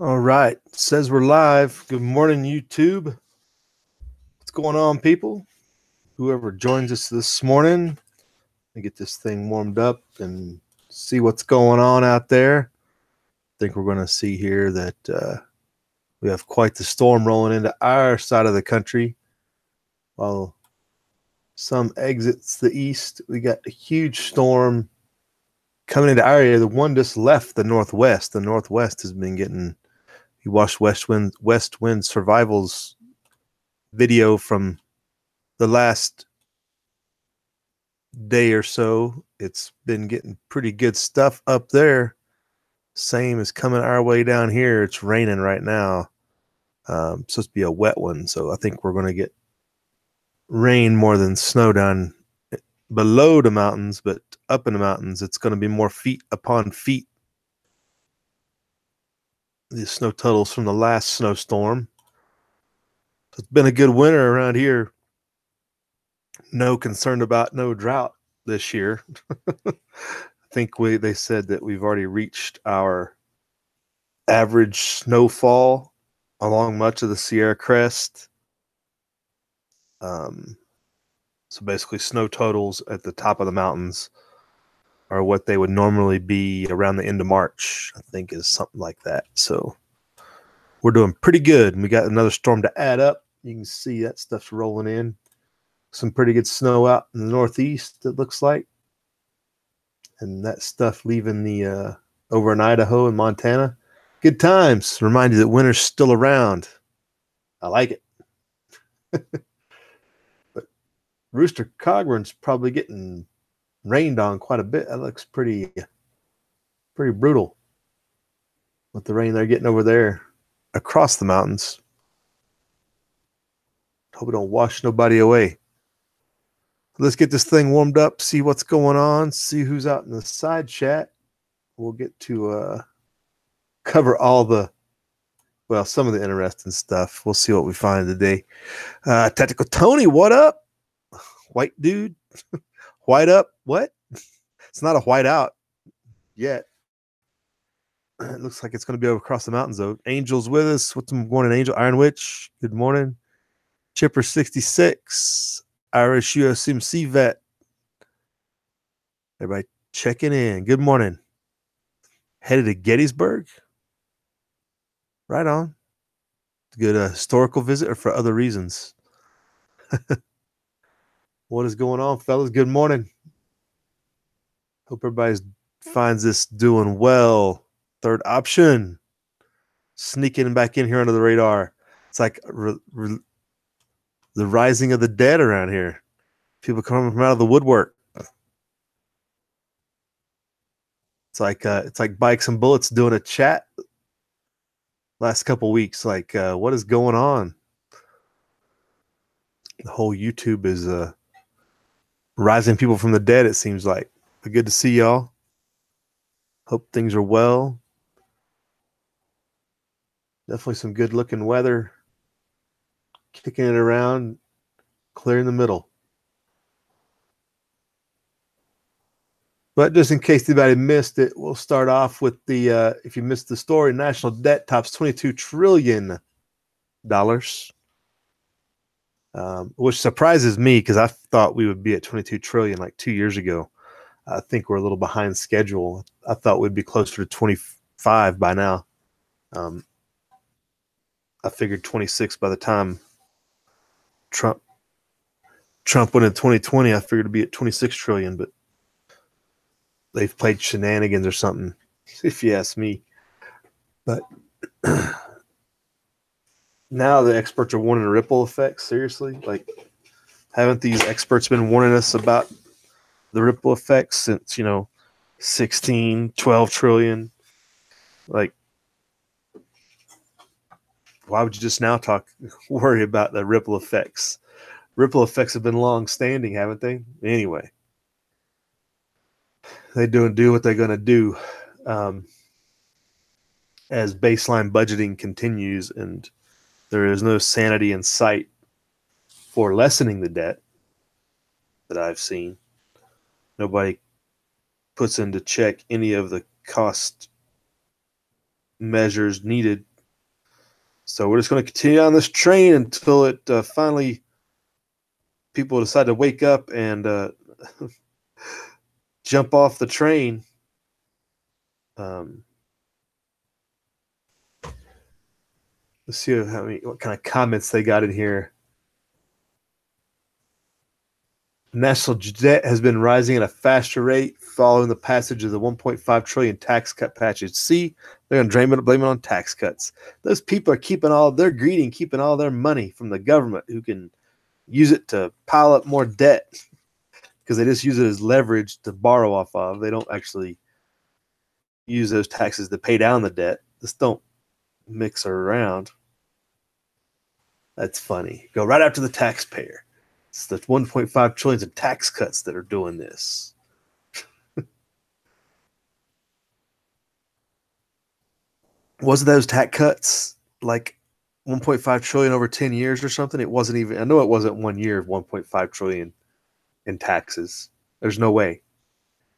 All right. It says we're live. Good morning, YouTube. What's going on, people? Whoever joins us this morning, I get this thing warmed up and see what's going on out there. I think we're going to see here that we have quite the storm rolling into our side of the country. While some exits the east, we got a huge storm coming into our area. The one just left the northwest. The northwest has been getting. You watched West Wind Survival's video from the last day or so. It's been getting pretty good stuff up there. Same as coming our way down here. It's raining right now. Supposed to be a wet one, so I think we're going to get rain more than snow down below the mountains, but up in the mountains, it's going to be more feet upon feet. The snow totals from the last snowstorm. It's been a good winter around here. No concern about no drought this year. I think they said that we've already reached our average snowfall along much of the Sierra Crest. So basically, snow totals at the top of the mountains are what they would normally be around the end of March, I think is something like that. So we're doing pretty good. And we got another storm to add up. You can see that stuff's rolling in. Some pretty good snow out in the northeast, it looks like. And that stuff leaving the over in Idaho and Montana. Good times. Remind you that winter's still around. I like it. But Rooster Cogburn's probably getting rained on quite a bit. That looks pretty brutal with the rain they're getting over there across the mountains. Hope it don't wash nobody away. Let's get this thing warmed up, see what's going on, see who's out in the side chat. We'll get to cover some of the interesting stuff. We'll see what we find today. Tactical Tony, what up? White dude. White up. What? It's not a white out yet. It looks like it's going to be over across the mountains, though. Angel's with us. What's going on, Angel? Iron Witch, good morning. Chipper66, Irish USMC vet. Everybody checking in. Good morning. Headed to Gettysburg? Right on. Good historical visit or for other reasons? What is going on, fellas? Good morning. Hope everybody finds this doing well. Third option. Sneaking back in here under the radar. It's like the rising of the dead around here. People coming from out of the woodwork. It's like Bikes and Bullets doing a chat last couple weeks. Like, what is going on? The whole YouTube is rising people from the dead, it seems like. But good to see y'all. Hope things are well. Definitely some good looking weather. Kicking it around, clear in the middle. But just in case anybody missed it, we'll start off with the, if you missed the story, national debt tops $22 trillion. Which surprises me because I thought we would be at 22 trillion like 2 years ago. I think we're a little behind schedule. I thought we'd be closer to 25 by now. I figured 26 by the time Trump went in 2020. I figured it'd be at 26 trillion, but they've played shenanigans or something, if you ask me. But now the experts are warning ripple effects. Seriously, like, haven't these experts been warning us about the ripple effects since 16, 12 trillion? Like, why would you just now worry about the ripple effects? Ripple effects have been long standing, haven't they? Anyway, they do what they're going to do as baseline budgeting continues, and there is no sanity in sight for lessening the debt that I've seen. Nobody puts into check any of the cost measures needed So we're just going to continue on this train until it finally people decide to wake up and jump off the train. Let's see what kind of comments they got in here. National debt has been rising at a faster rate following the passage of the 1.5 trillion tax cut package. See, they're going to blame it on tax cuts. Those people are they're greedy and keeping all their money from the government, who can use it to pile up more debt because they just use it as leverage to borrow off of. They don't actually use those taxes to pay down the debt. Just don't mix around. That's funny. Go right after the taxpayer. It's the 1.5 trillion in tax cuts that are doing this. Wasn't those tax cuts like 1.5 trillion over 10 years or something? It wasn't even. I know it wasn't 1 year of 1.5 trillion in taxes. There's no way.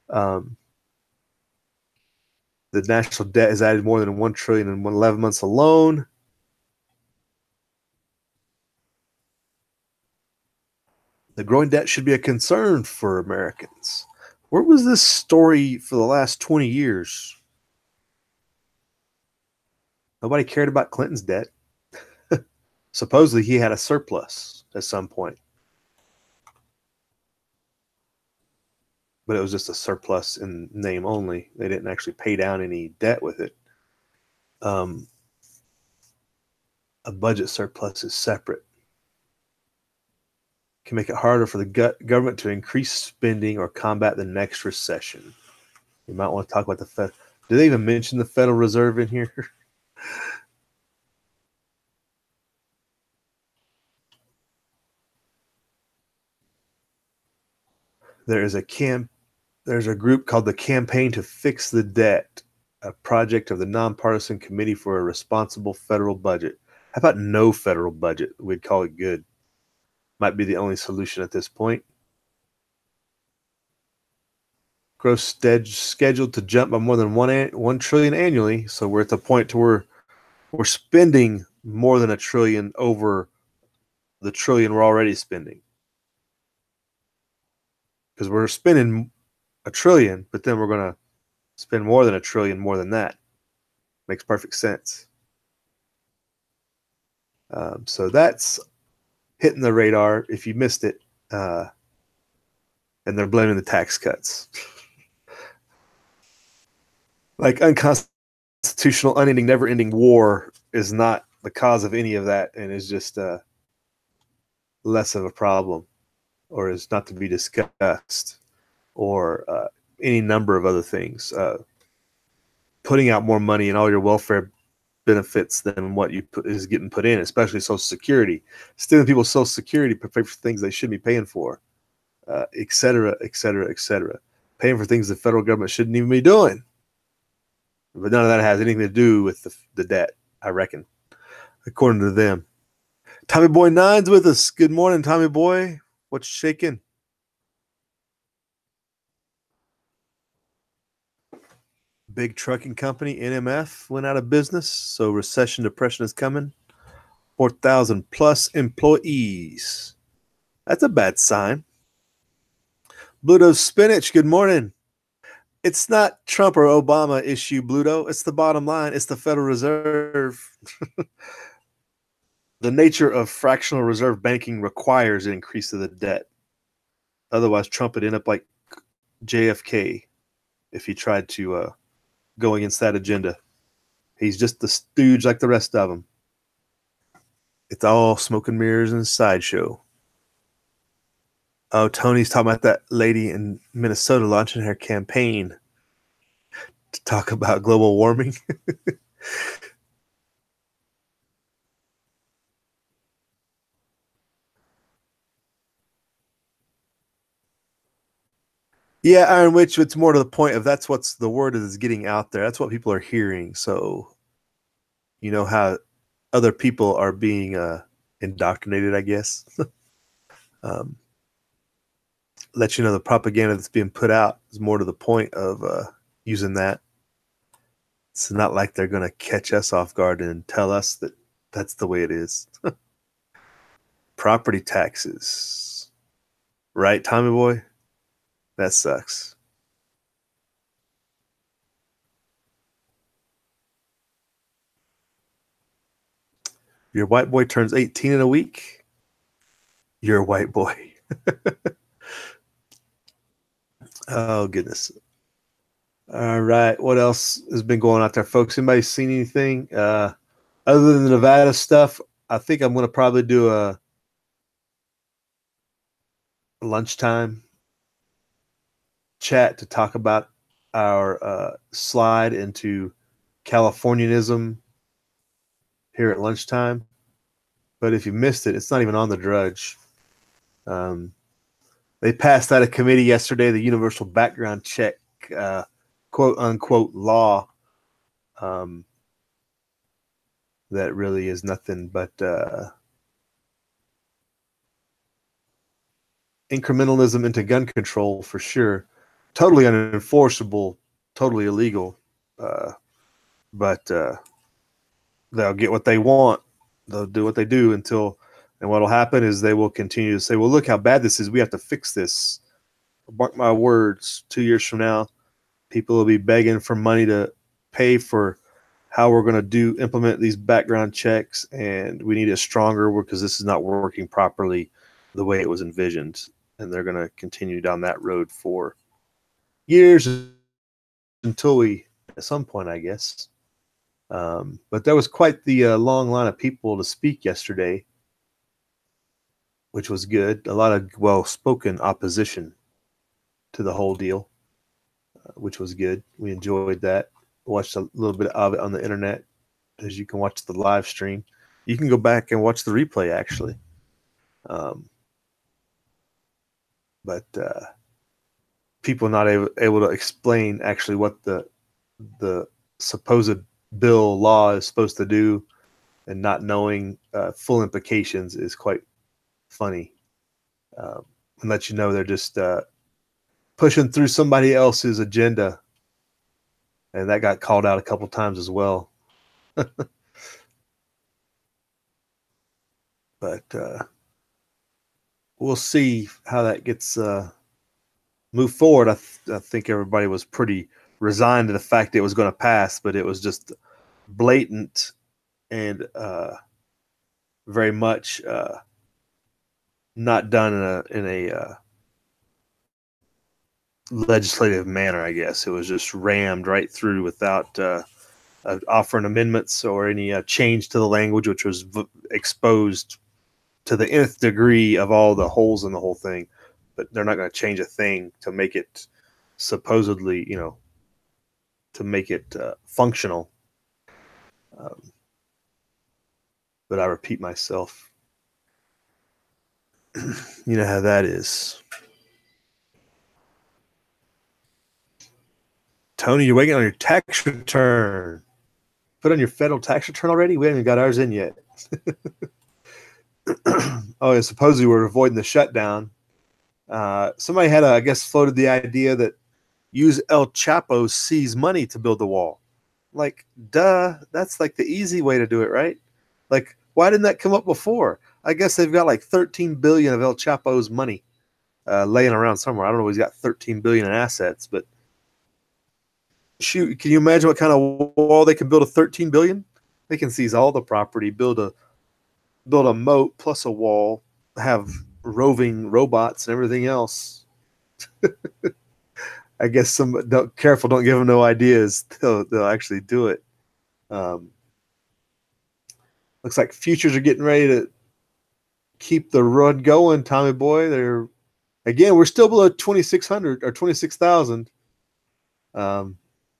The national debt has added more than 1 trillion in 11 months alone. The growing debt should be a concern for Americans. Where was this story for the last 20 years? Nobody cared about Clinton's debt. Supposedly he had a surplus at some point. But it was just a surplus in name only. They didn't actually pay down any debt with it. A budget surplus is separate. Can make it harder for the government to increase spending or combat the next recession. You might want to talk about the Fed. Do they even mention the Federal Reserve in here? There's a group called the Campaign to Fix the Debt, a project of the Nonpartisan Committee for a Responsible Federal Budget. How about no federal budget? We'd call it good. Might be the only solution at this point. Growth scheduled to jump by more than 1 trillion annually. So we're at the point to where we're spending more than $1 trillion over the trillion we're already spending. Because we're spending $1 trillion, but then we're going to spend more than $1 trillion more than that. Makes perfect sense. So that's hitting the radar if you missed it. And they're blaming the tax cuts. Like unconstitutional, unending, never-ending war is not the cause of any of that, and is just less of a problem, or is not to be discussed, or any number of other things. Putting out more money in all your welfare benefits than what is getting put in, especially Social Security, stealing people's Social Security to pay for things they shouldn't be paying for, et cetera, et cetera, et cetera. Paying for things the federal government shouldn't even be doing. But none of that has anything to do with the debt, I reckon, according to them. Tommy Boy 9's with us. Good morning, Tommy Boy. What's shaking? Big trucking company, NMF, went out of business, so recession depression is coming. 4,000 plus employees. That's a bad sign. Bluto Spinach, good morning. It's not Trump or Obama issue, Bluto. It's the bottom line. It's the Federal Reserve. The nature of fractional reserve banking requires an increase of the debt. Otherwise, Trump would end up like JFK if he tried to go against that agenda. He's just the stooge like the rest of them. It's all smoke and mirrors and sideshow. Oh, Tony's talking about that lady in Minnesota launching her campaign to talk about global warming. Yeah, Iron Witch, it's more to the point of that's what's the word that is getting out there. That's what people are hearing. So, you know how other people are being indoctrinated, I guess. Let you know the propaganda that's being put out is more to the point of using that. It's not like they're going to catch us off guard and tell us that That's the way it is. Property taxes. Right, Tommy boy? That sucks. Your white boy turns 18 in a week. You're a white boy. Oh, goodness. All right. What else has been going out there, folks? Anybody seen anything? Other than the Nevada stuff, I think I'm going to probably do a lunchtime chat to talk about our slide into Californianism here at lunchtime. But if you missed it, it's not even on the Drudge. They passed out of committee yesterday the universal background check, quote unquote, law. That really is nothing but incrementalism into gun control for sure. Totally unenforceable, totally illegal. But they'll get what they want. They'll do what they do until, and what'll happen is they will continue to say, well, look how bad this is. We have to fix this. Mark my words, 2 years from now, people will be begging for money to pay for how we're going to implement these background checks, and we need it stronger because this is not working properly the way it was envisioned. And they're going to continue down that road for years until we, at some point, I guess. But there was quite the long line of people to speak yesterday, which was good. A lot of well-spoken opposition to the whole deal, which was good. We enjoyed that. Watched a little bit of it on the internet, as you can watch the live stream. You can go back and watch the replay, actually. But people not able to explain actually what the supposed bill law is supposed to do, and not knowing full implications is quite funny. And let you know they're just pushing through somebody else's agenda. And that got called out a couple times as well. But we'll see how that gets moved forward. I think everybody was pretty resigned to the fact it was going to pass, but it was just blatant and very much not done in a legislative manner, I guess. It was just rammed right through without offering amendments or any change to the language, which was exposed to the nth degree of all the holes in the whole thing. But they're not going to change a thing to make it supposedly, to make it functional. But I repeat myself. You know how that is. Tony, you're waiting on your tax return. Put on your federal tax return already? We haven't even got ours in yet. Oh, and supposedly we're avoiding the shutdown. Somebody had, I guess, floated the idea that use El Chapo seize money to build the wall. Like, duh, that's like the easy way to do it, right? Like, why didn't that come up before? I guess they've got like 13 billion of El Chapo's money laying around somewhere. I don't know if he's got 13 billion in assets, but shoot, can you imagine what kind of wall they can build of 13 billion? They can seize all the property, build a moat plus a wall, have roving robots and everything else. I guess don't give them no ideas. They'll actually do it. Looks like futures are getting ready to keep the run going, Tommy boy. We're still below 2,600 or 26,000.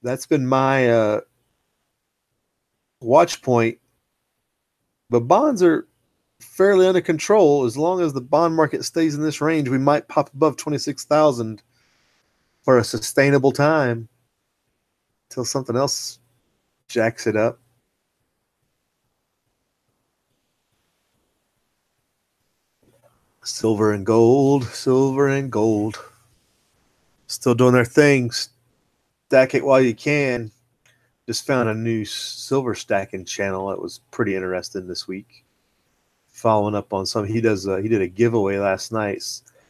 That's been my watch point. But bonds are fairly under control. As long as the bond market stays in this range, we might pop above 26,000 for a sustainable time until something else jacks it up. Silver and gold. Still doing their things. Stack it while you can. Just found a new silver stacking channel that was pretty interesting this week. Following up on some, he did a giveaway last night.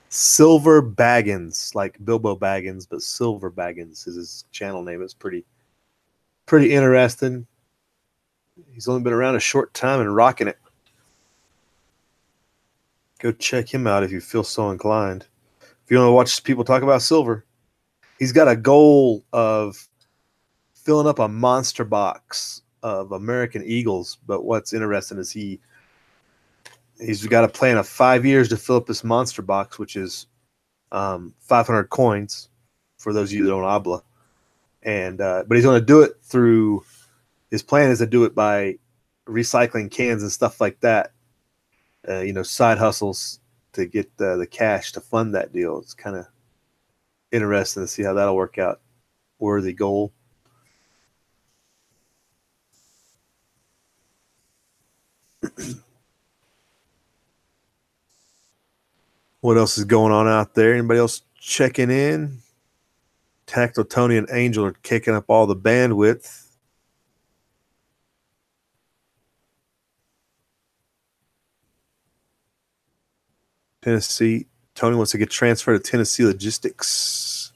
Silver Baggins, like Bilbo Baggins, but Silver Baggins is his channel name. It's pretty interesting. He's only been around a short time and rocking it. Go check him out if you feel so inclined. If you want to watch people talk about silver, he's got a goal of filling up a monster box of American Eagles. But what's interesting is he's got a plan of 5 years to fill up this monster box, which is 500 coins for those of you that don't habla. And but he's going to do it through. His plan is to do it by recycling cans and stuff like that. Side hustles to get the cash to fund that deal. It's kind of interesting to see how that'll work out. Worthy goal. What else is going on out there? Anybody else checking in? Tactile Tony and Angel are kicking up all the bandwidth. Tennessee. Tony wants to get transferred to Tennessee Logistics.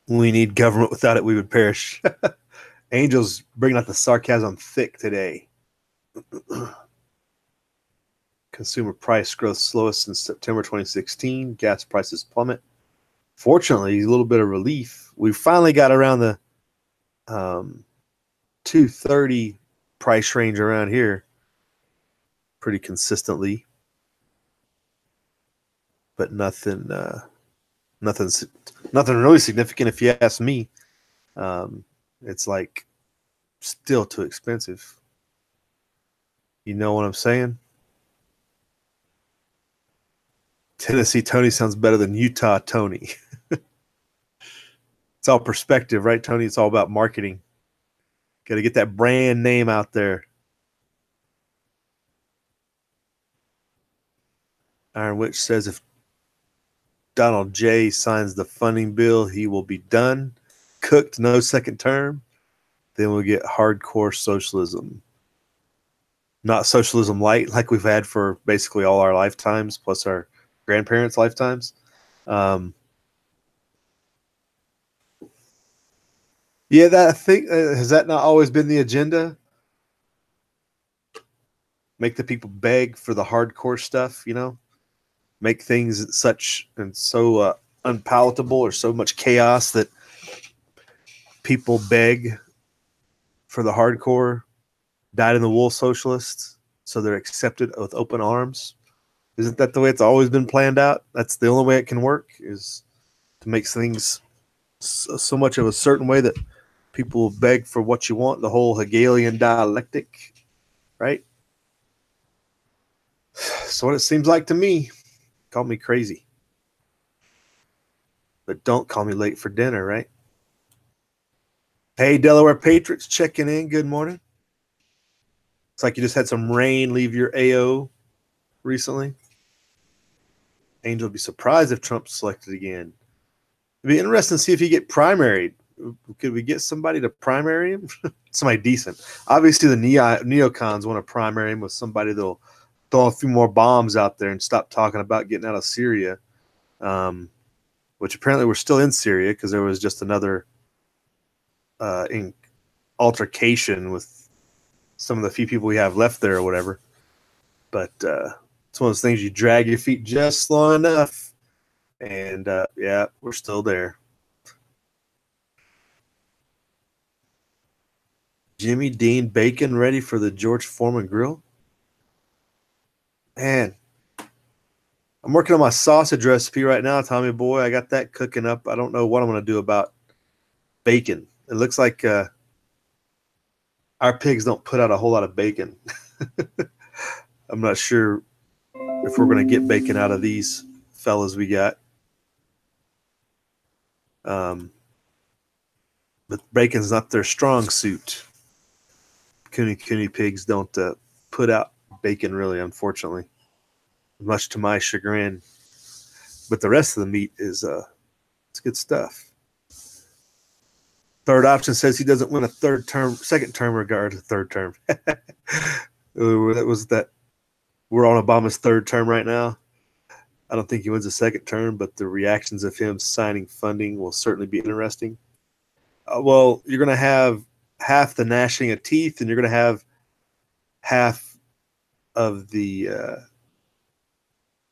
We need government. Without it, we would perish. Angel's bringing out the sarcasm thick today. Consumer price growth slowest since September 2016. Gas prices plummet. Fortunately, a little bit of relief. We finally got around the 230 price range around here pretty consistently, but nothing really significant if you ask me. It's like still too expensive. You know what I'm saying? Tennessee Tony sounds better than Utah Tony. It's all perspective, right, Tony? It's all about marketing. Got to get that brand name out there. Iron Witch says if Donald J. signs the funding bill, he will be done. Cooked, no second term. Then we'll get hardcore socialism. Not socialism light like we've had for basically all our lifetimes, plus our grandparents' lifetimes. Yeah, that I think has that not always been the agenda? Make the people beg for the hardcore stuff, make things such and so unpalatable or so much chaos that people beg for the hardcore, dyed-in-the-wool socialists, so they're accepted with open arms. Isn't that the way it's always been planned out? That's the only way it can work, is to make things so much of a certain way that people will beg for what you want, the whole Hegelian dialectic, right? So what it seems like to me. Call me crazy. But don't call me late for dinner, right? Hey, Delaware Patriots checking in. Good morning. It's like you just had some rain leave your AO recently. Angel would be surprised if Trump's selected again. It'd be interesting to see if he get primaried. Could we get somebody to primary him? Somebody decent. Obviously, the neocons want to primary him with somebody that'll throw a few more bombs out there and stop talking about getting out of Syria, which apparently we're still in Syria because there was just another altercation with some of the few people we have left there or whatever. But it's one of those things you drag your feet just long enough, and yeah, we're still there. Jimmy Dean bacon ready for the George Foreman grill? Man, I'm working on my sausage recipe right now, Tommy boy. I got that cooking up. I don't know what I'm going to do about bacon. It looks like our pigs don't put out a whole lot of bacon. I'm not sure if we're going to get bacon out of these fellas we got. But bacon's not their strong suit. Cooney pigs don't put out bacon, really, unfortunately, much to my chagrin. But the rest of the meat is it's good stuff. Third option says he doesn't win a second term regard to third term. That was that we're on Obama's third term right now. I don't think he wins a second term, but the reactions of him signing funding will certainly be interesting. Well, you're going to have half the gnashing of teeth, and you're going to have half of the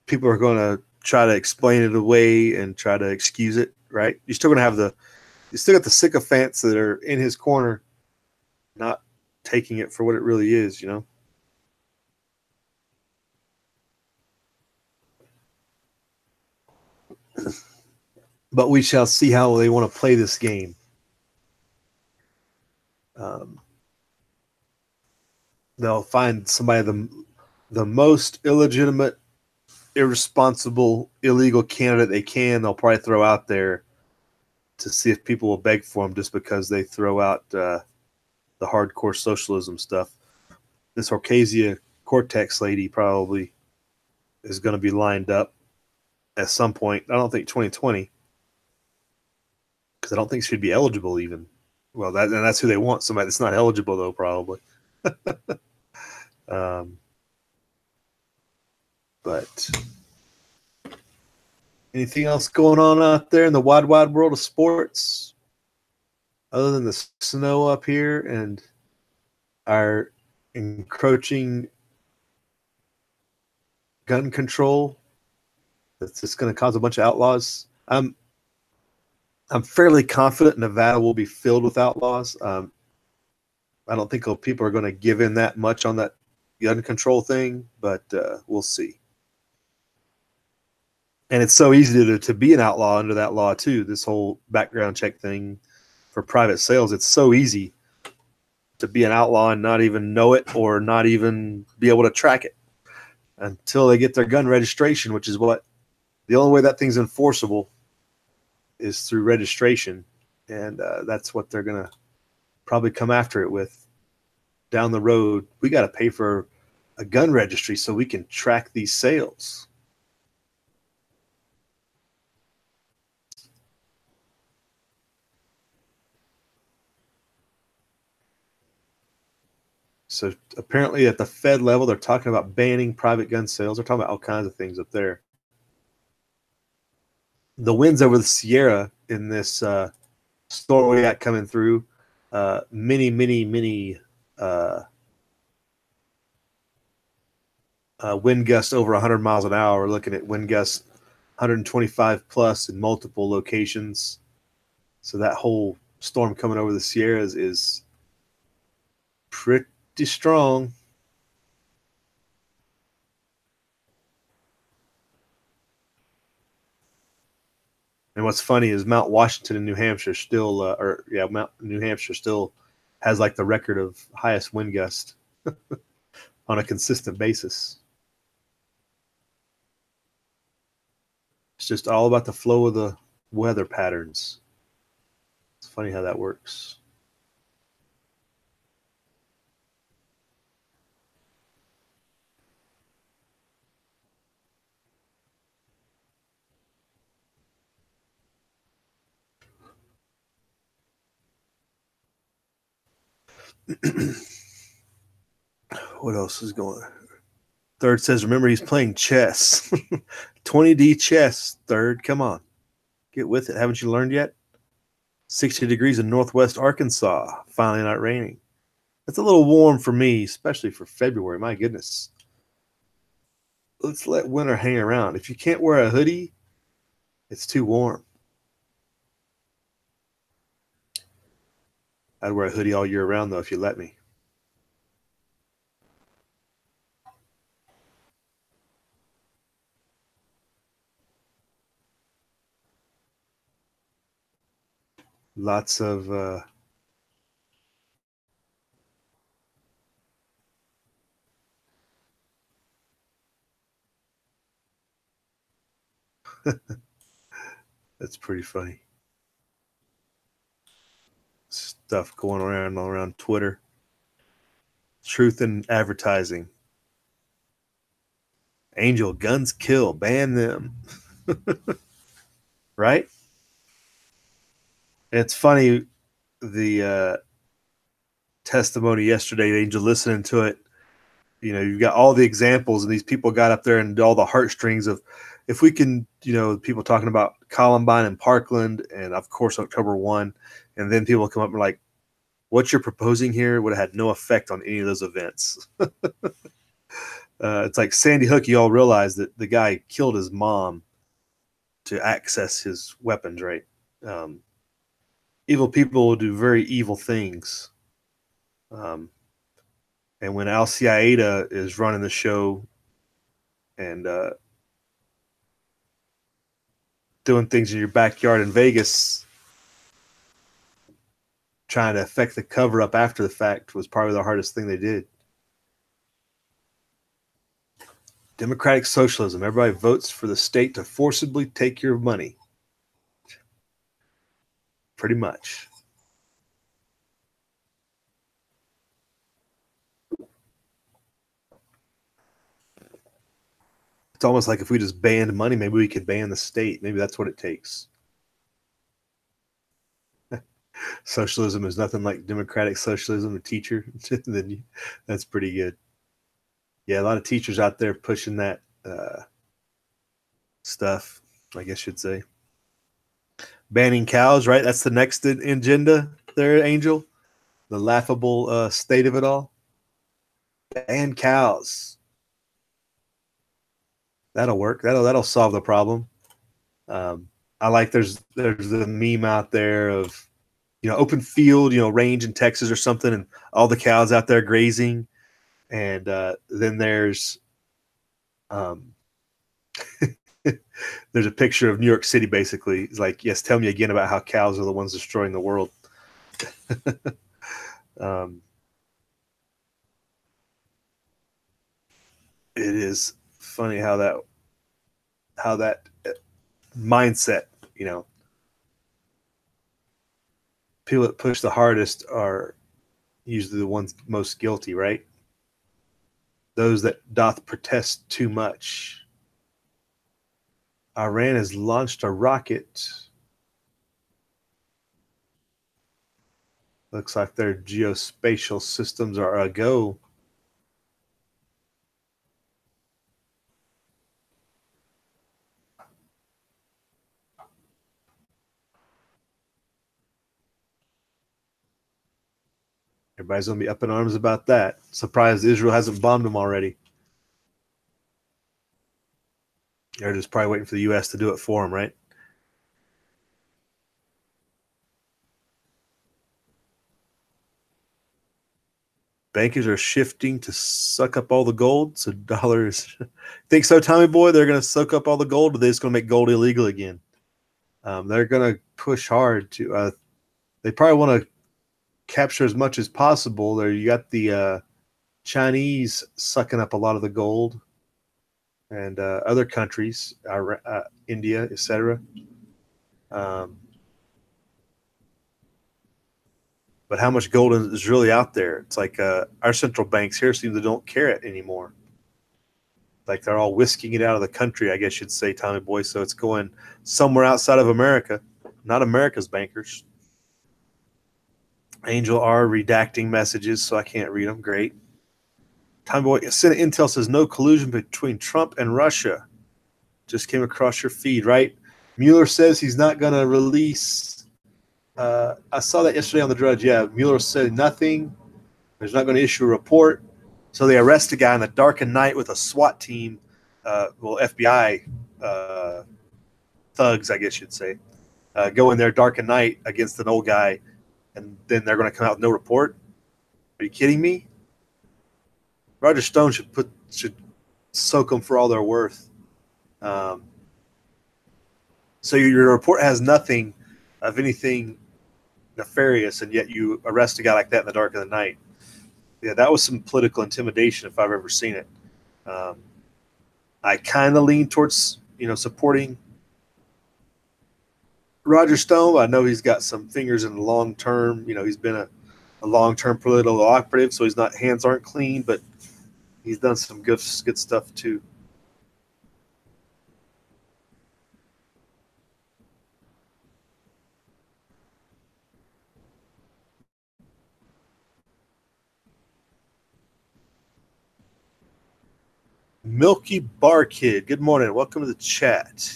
people are going to try to explain it away and try to excuse it, right? You're still going to have you still got the sycophants that are in his corner, not taking it for what it really is, you know? But we shall see how they want to play this game. They'll find somebody the most illegitimate, irresponsible, illegal candidate they can. They'll probably throw out there to see if people will beg for them just because they throw out the hardcore socialism stuff. This Ocasio-Cortez lady probably is going to be lined up at some point. I don't think 2020, because I don't think she'd be eligible even. Well, that's who they want, somebody that's not eligible, though, probably. But anything else going on out there in the wide world of sports other than the snow up here and our encroaching gun control that's just going to cause a bunch of outlaws? I'm fairly confident Nevada will be filled with outlaws. I don't think people are going to give in that much on that gun control thing, but we'll see. And it's so easy to be an outlaw under that law, too. This whole background check thing for private sales, it's so easy to be an outlaw and not even know it or not even be able to track it until they get their gun registration, which is the only way that thing's enforceable is through registration. And that's what they're going to probably come after it with down the road. We got to pay for a gun registry so we can track these sales. So apparently at the Fed level, they're talking about banning private gun sales. They're talking about all kinds of things up there. The winds over the Sierra in this storm we got coming through, many wind gusts over 100 miles an hour. We're looking at wind gusts 125 plus in multiple locations. So that whole storm coming over the Sierras is pretty strong. And what's funny is Mount Washington in New Hampshire still, New Hampshire still has like the record of highest wind gust on a consistent basis. It's just all about the flow of the weather patterns. It's funny how that works. What else is going on? Third says, remember, he's playing chess. 20D chess, Third. Come on. Get with it. Haven't you learned yet? 60 degrees in northwest Arkansas. Finally not raining. That's a little warm for me, especially for February. My goodness. Let's let winter hang around. If you can't wear a hoodie, it's too warm. I'd wear a hoodie all year round, though, if you let me. Lots of that's pretty funny stuff going around Twitter. Truth in advertising. Angel, guns kill, ban them. right? It's funny, the testimony yesterday, Angel, listening to it. You know, you've got all the examples, and these people got up there and all the heartstrings of, if we can, you know, people talking about Columbine and Parkland, and of course October 1, and then people come up and like, what you're proposing here would have had no effect on any of those events. It's like Sandy Hook. You all realize that the guy killed his mom to access his weapons, right? Um, Evil people will do very evil things. Um, and when Al-Qaeda is running the show and doing things in your backyard in Vegas, trying to affect the cover up after the fact was probably the hardest thing they did. Democratic socialism. Everybody votes for the state to forcibly take your money. Pretty much. It's almost like if we just banned money, maybe we could ban the state. Maybe that's what it takes. Socialism is nothing like democratic socialism, a teacher. Then that's pretty good. Yeah, a lot of teachers out there pushing that stuff, I guess you'd say. Banning cows, right? That's the next agenda there, Angel. The laughable state of it all. Ban cows. That'll work. That'll solve the problem. I like there's the meme out there of, you know, open field, you know, range in Texas or something, and all the cows out there grazing, and then there's there's a picture of New York City. Basically, it's like, yes, tell me again about how cows are the ones destroying the world. It is funny how that mindset, you know, people that push the hardest are usually the ones most guilty, right? Those that doth protest too much. Iran has launched a rocket. Looks like their geospatial systems are a go. Everybody's going to be up in arms about that. Surprised Israel hasn't bombed them already. They're just probably waiting for the U.S. to do it for them, right? Bankers are shifting to suck up all the gold. So dollars. Think so, Tommy boy? They're going to soak up all the gold, or they're just going to make gold illegal again? They're going to push hard to. They probably want to capture as much as possible. There, you got the Chinese sucking up a lot of the gold, and other countries, India, etc. But how much gold is really out there? It's like our central banks here seem to don't care it anymore. Like they're all whisking it out of the country, I guess you'd say, Tommy boy. So it's going somewhere outside of America, not America's bankers. Angel R redacting messages, so I can't read them. Great. Tommy boy, Senate Intel says no collusion between Trump and Russia. Just came across your feed, right? Mueller says he's not going to release. I saw that yesterday on the Drudge. Yeah, Mueller said nothing. He's not going to issue a report. So they arrest a guy in the dark of night with a SWAT team, FBI thugs, I guess you'd say, go in there dark of night against an old guy, and then they're going to come out with no report. Are you kidding me? Roger Stone should soak them for all they're worth. So your report has nothing of anything nefarious, and yet you arrest a guy like that in the dark of the night. Yeah, that was some political intimidation if I've ever seen it. I kind of lean towards, supporting Roger Stone. I know he's got some fingers in the long term. He's been a long-term political operative, so hands aren't clean, but he's done some good stuff too. Milky Bar Kid, good morning. Welcome to the chat.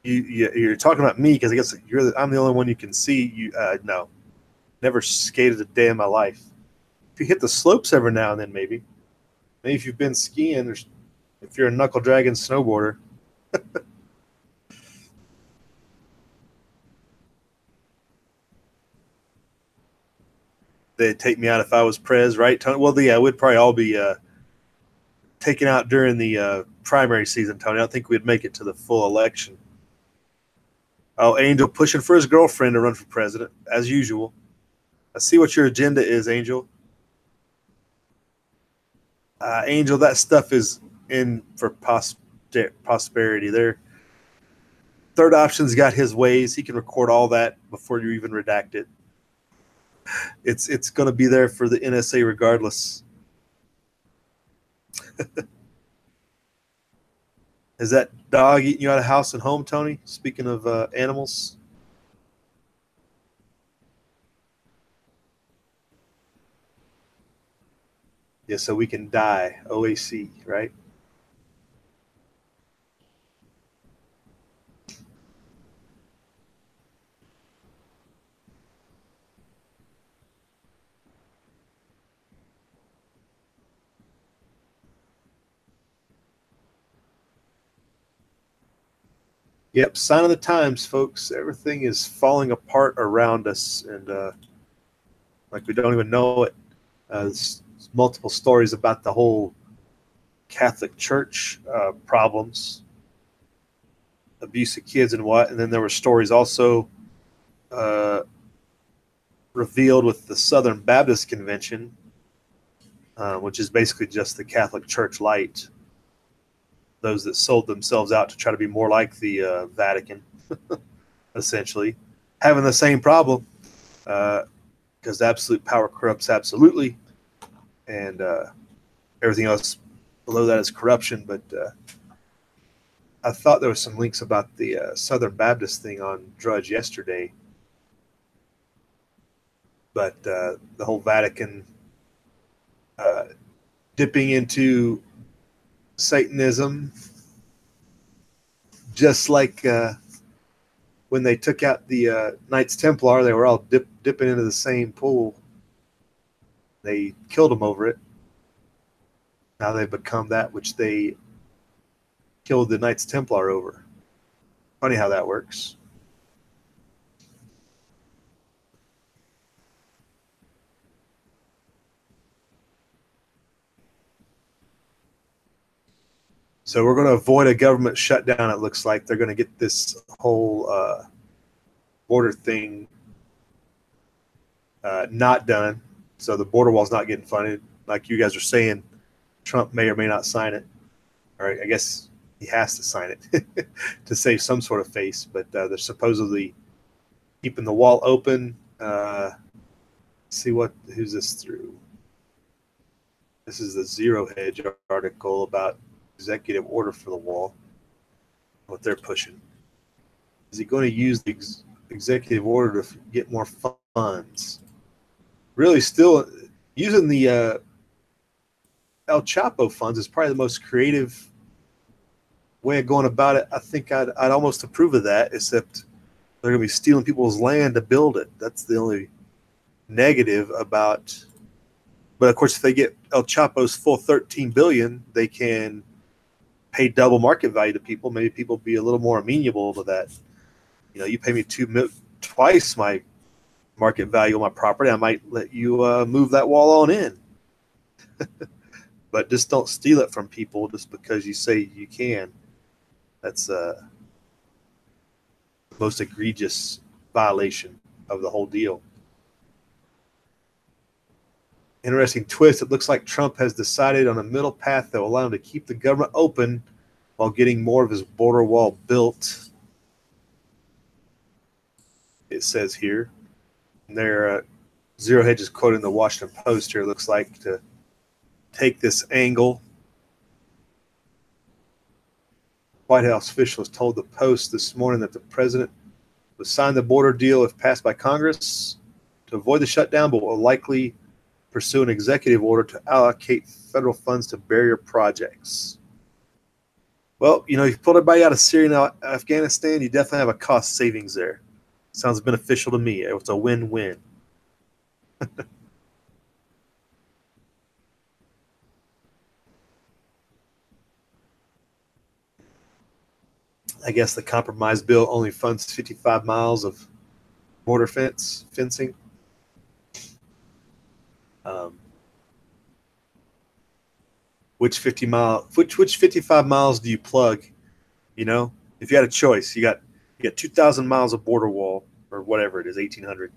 You're talking about me because I guess I'm the only one you can see. No, never skated a day in my life. If you hit the slopes every now and then, maybe if you've been skiing, or if you're a knuckle dragging snowboarder. They'd take me out if I was Prez, right, Tony? Well, yeah, we'd probably all be taken out during the primary season, Tony. I don't think we'd make it to the full election. Oh, Angel pushing for his girlfriend to run for president, as usual. I see what your agenda is, Angel. Angel, that stuff is in for prosperity. There, third option's got his ways. He can record all that before you even redact it. It's going to be there for the NSA regardless. Is that dog eating you out of house and home, Tony? Speaking of animals. Yeah, so we can die. OAC, right? Yep, sign of the times, folks. Everything is falling apart around us, and like we don't even know it. There's multiple stories about the whole Catholic Church problems, abuse of kids and what. And then there were stories also revealed with the Southern Baptist Convention, which is basically just the Catholic Church light. Those that sold themselves out to try to be more like the Vatican, essentially, having the same problem, because absolute power corrupts absolutely, and everything else below that is corruption. But I thought there was some links about the Southern Baptist thing on Drudge yesterday, but the whole Vatican dipping into Satanism, just like when they took out the Knights Templar, they were all dipping into the same pool. They killed them over it. Now they've become that which they killed the Knights Templar over. Funny how that works. So we're going to avoid a government shutdown. It looks like they're going to get this whole border thing not done. So the border wall's not getting funded. Like you guys are saying, Trump may or may not sign it. All right, I guess he has to sign it to save some sort of face. But they're supposedly keeping the wall open. See who's this through? This is the Zero Hedge article about executive order for the wall, what they're pushing. Is he going to use the executive order to get more funds? Really, still using the El Chapo funds is probably the most creative way of going about it. I think I'd almost approve of that, except they're going to be stealing people's land to build it. That's the only negative about. But of course, if they get El Chapo's full $13 billion, they can pay double market value to people. Maybe people be a little more amenable to that. You know, you pay me twice my market value on my property, I might let you move that wall on in. But just don't steal it from people just because you say you can. That's the most egregious violation of the whole deal. Interesting twist. It looks like Trump has decided on a middle path that will allow him to keep the government open while getting more of his border wall built. It says here. And there, Zero Hedge is quoting the Washington Post here, it looks like, to take this angle. White House officials told the Post this morning that the president would sign the border deal if passed by Congress to avoid the shutdown, but will likely pursue an executive order to allocate federal funds to barrier projects. Well, you pulled everybody out of Syria and Afghanistan, you definitely have a cost savings there. Sounds beneficial to me. It's a win-win. I guess the compromise bill only funds 55 miles of border fencing. Which 55 miles do you plug? If you had a choice, you got 2,000 miles of border wall or whatever it is, 1,800.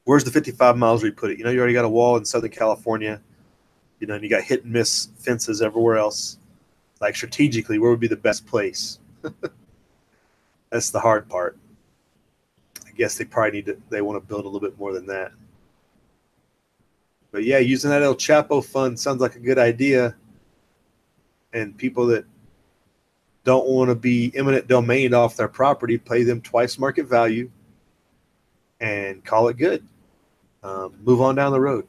Where's the 55 miles where you put it? You already got a wall in Southern California. And you got hit and miss fences everywhere else. Like strategically, where would be the best place? That's the hard part. I guess they probably they want to build a little bit more than that. But yeah, using that El Chapo fund sounds like a good idea. And people that don't want to be eminent domain off their property, pay them twice market value and call it good. Move on down the road.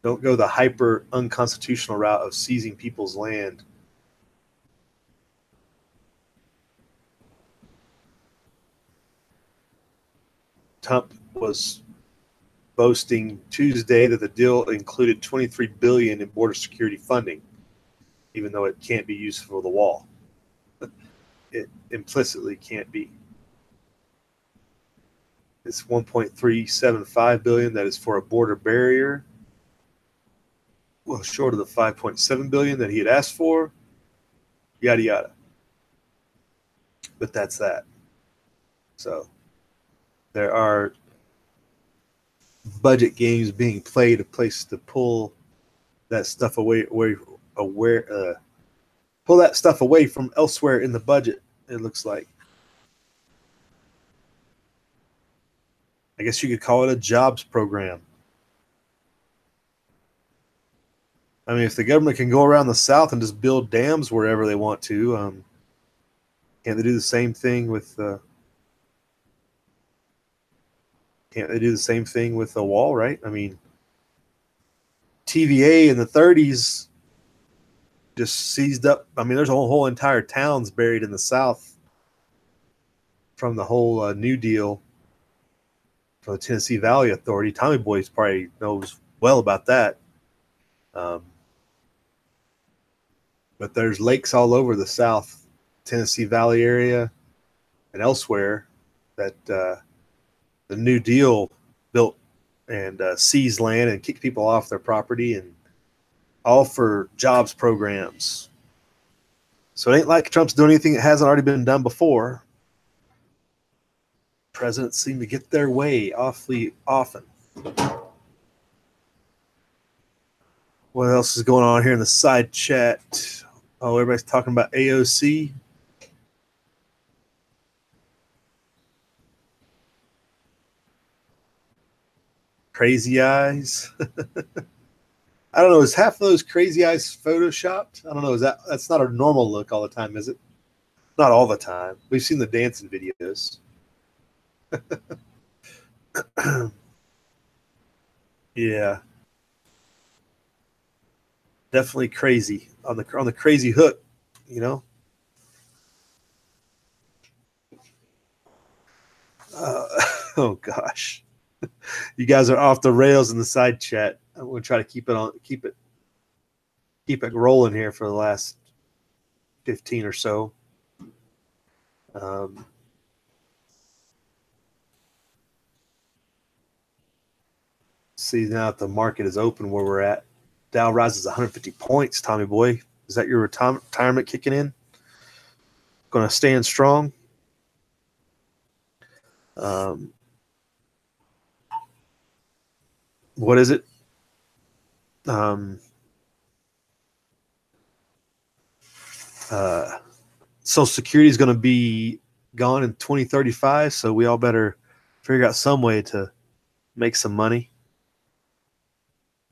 Don't go the hyper unconstitutional route of seizing people's land. Trump was boasting Tuesday that the deal included $23 billion in border security funding, even though it can't be used for the wall. It implicitly can't be. It's $1.375 billion that is for a border barrier. Well, short of the $5.7 billion that he had asked for. Yada yada. But that's that. So there are budget games being played, a place to pull that stuff away pull that stuff away from elsewhere in the budget, it looks like. I guess you could call it a jobs program. I mean, if the government can go around the South and just build dams wherever they want to, can't they do the same thing with a wall, right? I mean, TVA in the 30s just seized up. I mean, there's a whole entire towns buried in the South from the whole New Deal from the Tennessee Valley Authority. Tommy Boy probably knows well about that. But there's lakes all over the South Tennessee Valley area and elsewhere that the New Deal built and seized land and kicked people off their property, and all for jobs programs. So it ain't like Trump's doing anything that hasn't already been done before. Presidents seem to get their way awfully often. What else is going on here in the side chat? Oh, everybody's talking about AOC. Crazy eyes. I don't know. Is half of those crazy eyes photoshopped? I don't know. That's not a normal look all the time, is it? Not all the time. We've seen the dancing videos. Yeah. Definitely crazy on the crazy hook, Oh gosh, you guys are off the rails in the side chat. I'm gonna try to keep it rolling here for the last 15 or so. See now that the market is open where we're at. Dow rises 150 points. Tommy Boy, is that your retirement kicking in? Going to stand strong. What is it? Social Security is going to be gone in 2035, so we all better figure out some way to make some money.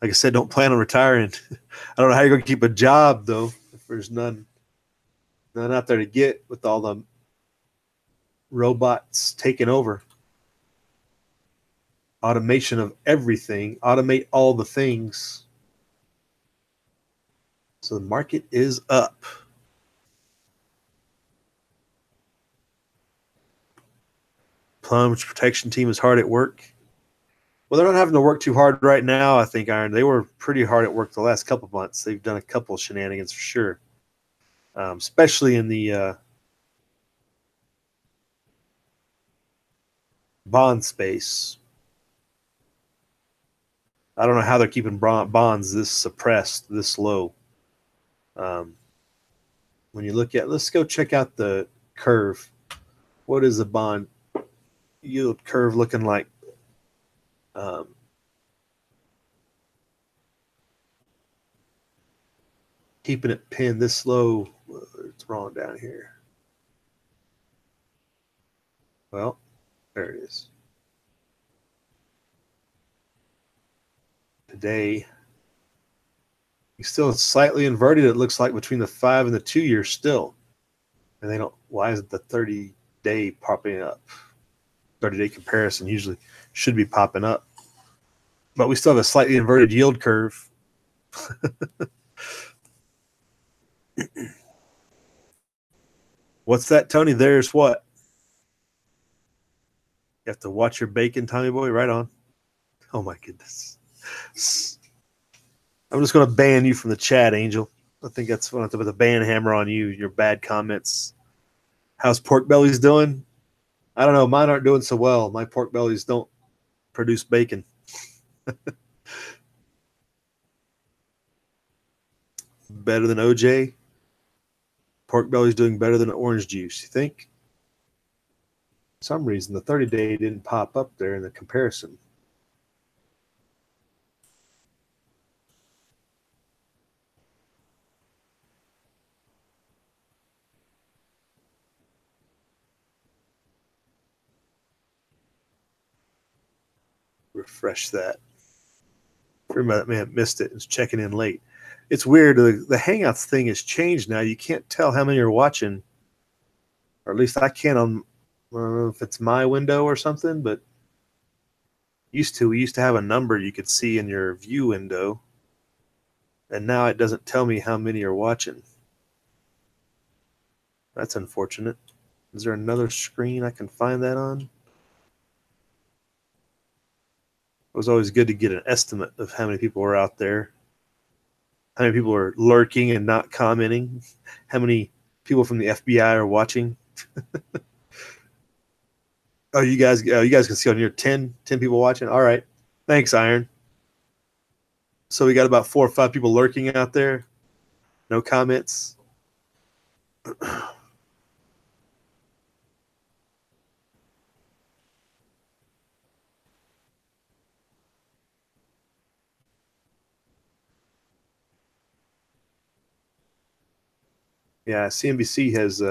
Like I said, don't plan on retiring. I don't know how you're going to keep a job, though, if there's none out there to get with all the robots taking over. automation of everything, automate all the things. So the market is up. Plum's protection team is hard at work. Well, they're not having to work too hard right now, I think, Iron. They were pretty hard at work the last couple of months. They've done a couple of shenanigans for sure, especially in the bond space. I don't know how they're keeping bonds this suppressed, this low. When you look at, let's go check out the curve. What is the bond yield curve looking like? Keeping it pinned this low. It's wrong down here. Well, there it is. Today, he's still slightly inverted, it looks like, between the 5 and the 2 year still. And they don't, why isn't the 30-day popping up? 30-day comparison usually should be popping up. But we still have a slightly inverted yield curve. What's that, Tony? There's what? You have to watch your bacon, Tommy boy. Right on. Oh, my goodness. I'm just going to ban you from the chat, Angel. I think that's when I have to put the ban hammer on you, your bad comments. How's pork bellies doing? I don't know. Mine aren't doing so well. My pork bellies don't produce bacon. Better than OJ? Pork belly's doing better than orange juice, you think? For some reason, the 30-day didn't pop up there in the comparison. Refresh that. For everybody that may have missed it, it's checking in late. It's weird. The Hangouts thing has changed now. You can't tell how many are watching, or at least I can't on. I don't know if it's my window or something, but we used to have a number you could see in your view window, and now it doesn't tell me how many are watching. That's unfortunate. Is there another screen I can find that on? It was always good to get an estimate of how many people were out there, how many people are lurking and not commenting, how many people from the FBI are watching. Oh, you guys can see on your 10 people watching. All right. Thanks, Iron. So we got about 4 or 5 people lurking out there. No comments. Yeah, CNBC has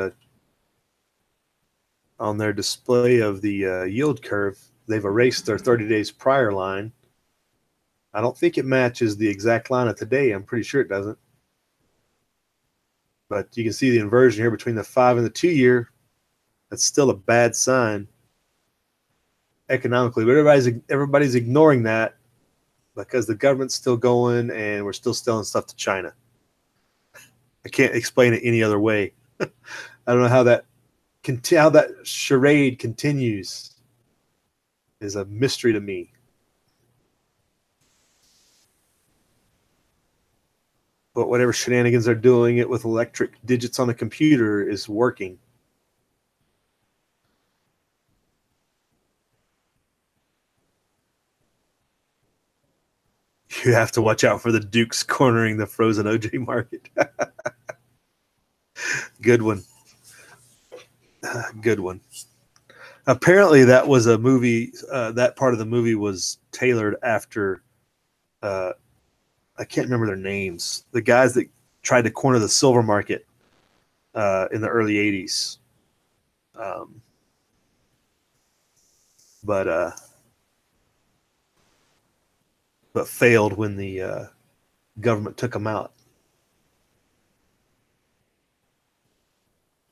on their display of the yield curve, they've erased their 30 days prior line. I don't think it matches the exact line of today. I'm pretty sure it doesn't. But you can see the inversion here between the 5 and the 2 year. That's still a bad sign economically, but everybody's ignoring that because the government's still going and we're still selling stuff to China. I can't explain it any other way. I don't know how that charade continues. Is a mystery to me. But whatever shenanigans they're doing it with electric digits on a computer is working. You have to watch out for the Dukes cornering the frozen OJ market. Good one. Good one. Apparently, that was a movie. That part of the movie was tailored after. I can't remember their names. The guys that tried to corner the silver market in the early '80s. But failed when the government took them out.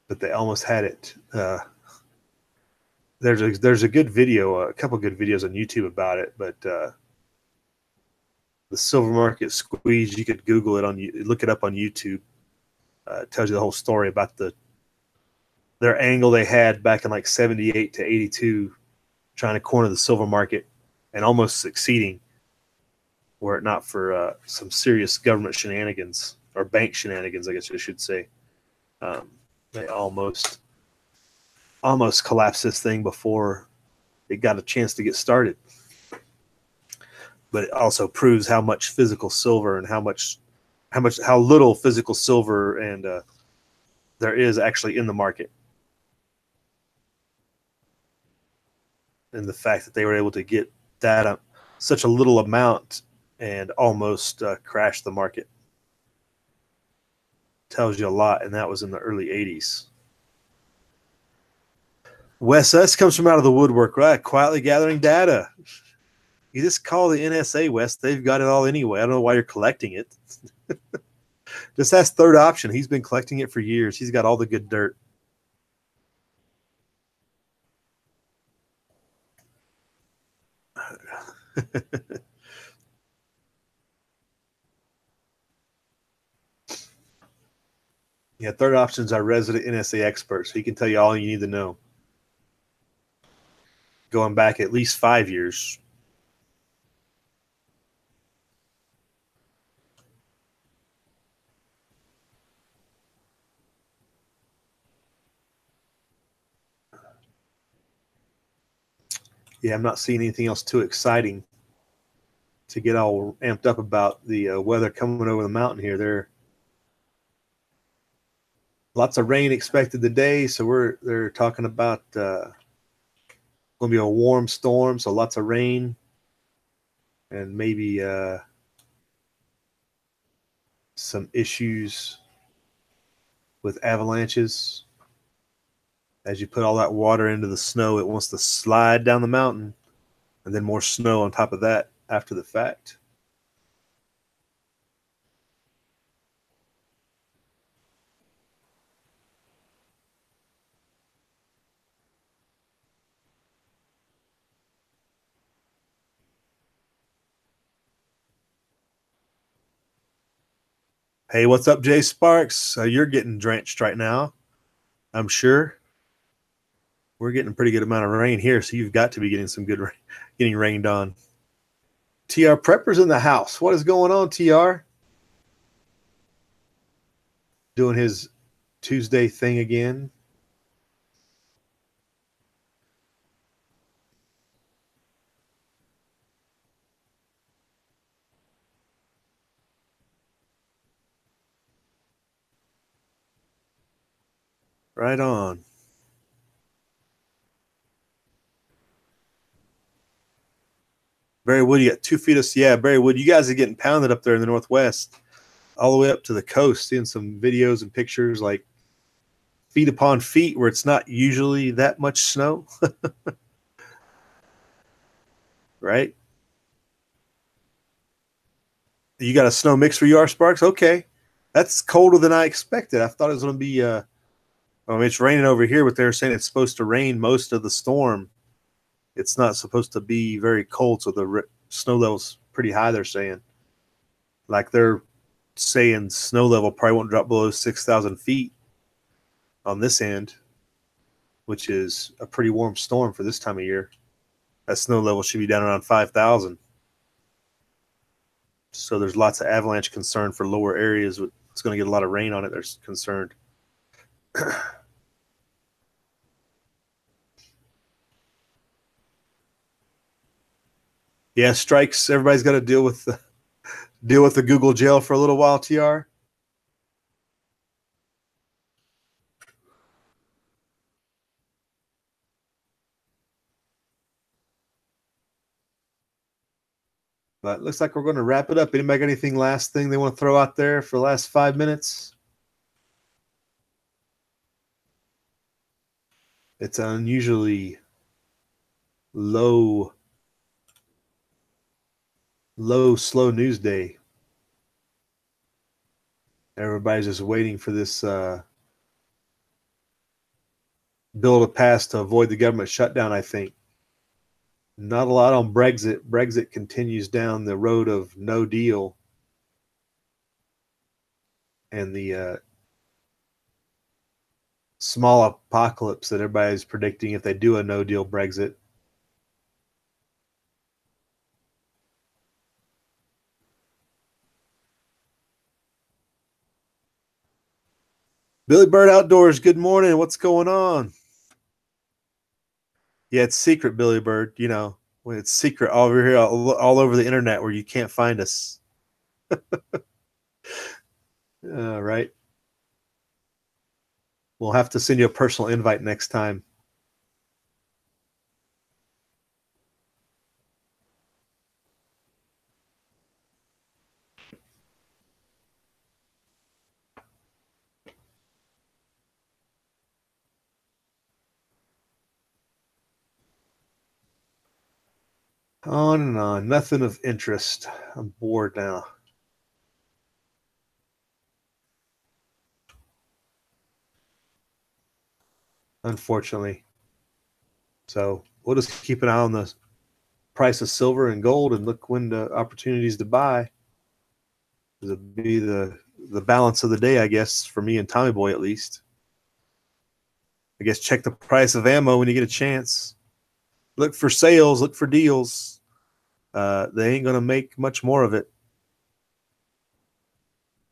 But they almost had it. there's a good video, a couple good videos on YouTube about it, but the silver market squeeze, you could Google it look it up on YouTube. It tells you the whole story about their angle they had back in like 78 to 82, trying to corner the silver market and almost succeeding, were it not for some serious government shenanigans, or bank shenanigans, I guess I should say. They almost collapsed this thing before it got a chance to get started. But it also proves how much physical silver and how little physical silver and there is actually in the market. And the fact that they were able to get that such a little amount and almost crash the market tells you a lot. And that was in the early 80s. Wes S comes from out of the woodwork, right? Quietly gathering data. You just call the NSA, Wes. They've got it all anyway. I don't know why you're collecting it. Just ask Third Option. He's been collecting it for years. He's got all the good dirt. Yeah, Third Option's our resident NSA expert, so he can tell you all you need to know. Going back at least 5 years. Yeah, I'm not seeing anything else too exciting to get all amped up about the weather coming over the mountain here. There lots of rain expected today, so they're talking about going to be a warm storm, so lots of rain and maybe some issues with avalanches. As you put all that water into the snow, it wants to slide down the mountain, and then more snow on top of that after the fact. Hey, what's up, Jay Sparks? You're getting drenched right now, I'm sure. We're getting a pretty good amount of rain here, so you've got to be getting some good rain, getting rained on. TR Prepper's in the house. What is going on, TR? Doing his Tuesday thing again. Right on. Barry Wood, you got 2 feet of, yeah, Barry Wood, you guys are getting pounded up there in the Northwest, all the way up to the coast, seeing some videos and pictures like feet upon feet where it's not usually that much snow. Right? You got a snow mix where you are, Sparks? Okay. That's colder than I expected. I thought it was going to be, I mean, it's raining over here, but they're saying it's supposed to rain most of the storm. It's not supposed to be very cold, so the snow level's pretty high, they're saying. Like they're saying snow level probably won't drop below 6,000 feet on this end, which is a pretty warm storm for this time of year. That snow level should be down around 5,000. So there's lots of avalanche concern for lower areas. It's going to get a lot of rain on it. They're concerned. Yeah, strikes. Everybody's got to deal with the Google jail for a little while, TR. But it looks like we're going to wrap it up. Anybody got anything last thing they want to throw out there for the last 5 minutes? It's an unusually low, slow news day. Everybody's just waiting for this bill to pass to avoid the government shutdown, I think. Not a lot on Brexit. Brexit continues down the road of no deal. And the small apocalypse that everybody's predicting if they do a no deal Brexit. Billy Bird Outdoors, good morning. What's going on? Yeah, it's secret, Billy Bird. You know, when it's secret over here, all over the internet where you can't find us. Right. We'll have to send you a personal invite next time. On and on. Nothing of interest. I'm bored now. Unfortunately. So we'll just keep an eye on the price of silver and gold and look when the opportunities to buy. It'll be the balance of the day, I guess, for me and Tommy Boy at least. I guess check the price of ammo when you get a chance. Look for sales, look for deals. They ain't going to make much more of it.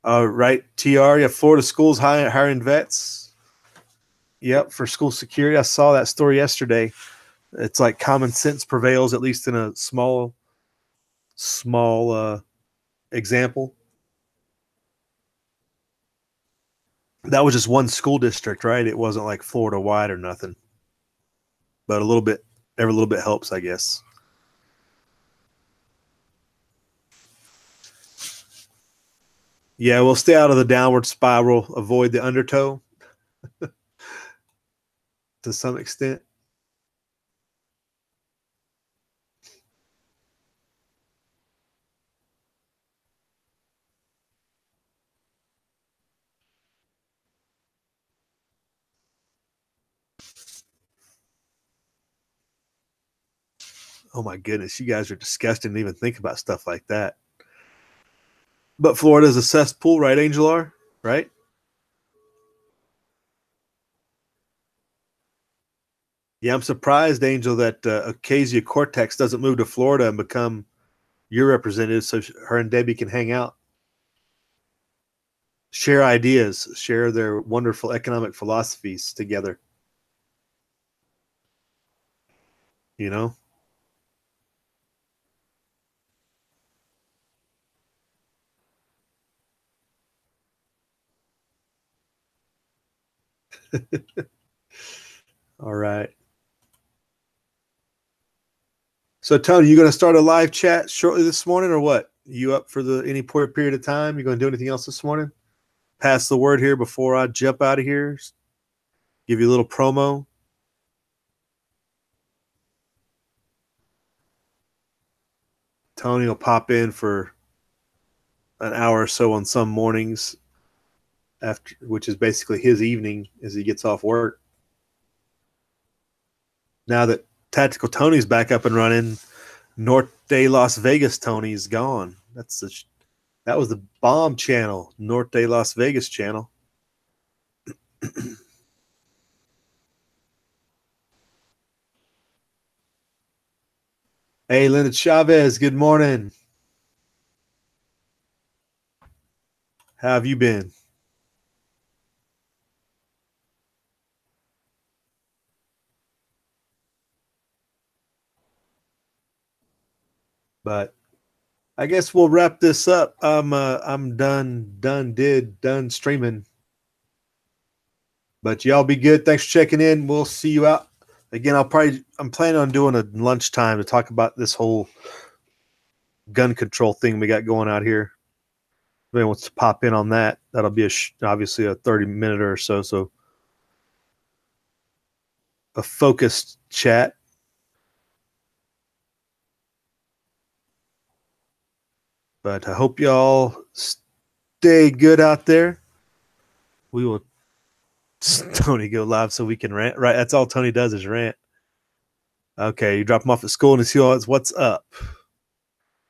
Right, TR, yeah, Florida schools hiring vets. Yep, for school security. I saw that story yesterday. It's like common sense prevails, at least in a small example. That was just one school district, right? It wasn't like Florida wide or nothing. But every little bit helps, I guess. Yeah, we'll stay out of the downward spiral, avoid the undertow to some extent. Oh my goodness, you guys are disgusting to even think about stuff like that. But Florida's a cesspool, right, Angel R? Right? Yeah, I'm surprised, Angel, that Ocasio Cortex doesn't move to Florida and become your representative so her and Debbie can hang out. Share ideas, share their wonderful economic philosophies together. You know? All right. So, Tony, you going to start a live chat shortly this morning, or what? You up for any period of time? You going to do anything else this morning? Pass the word here before I jump out of here. Give you a little promo. Tony will pop in for an hour or so on some mornings, after which is basically his evening as he gets off work. Now that Tactical Tony's back up and running, Norte Las Vegas Tony's gone. That was the bomb channel, Norte Las Vegas channel. Hey, Linda Chavez, good morning. How have you been? But I guess we'll wrap this up. I'm done streaming. But y'all be good. Thanks for checking in. We'll see you out again. I'm planning on doing a lunchtime to talk about this whole gun control thing we got going out here. If anyone wants to pop in on that, that'll be obviously a 30-minute or so. So a focused chat. But I hope y'all stay good out there. We will Tony go live so we can rant. Right, that's all Tony does is rant. Okay, you drop him off at school and see what's up.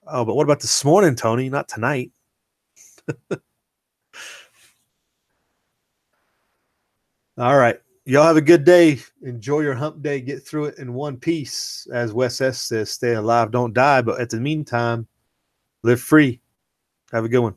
Oh, but what about this morning, Tony? Not tonight. All right. Y'all have a good day. Enjoy your hump day. Get through it in one piece. As Wes S says, stay alive, don't die. But at the meantime, live free. Have a good one.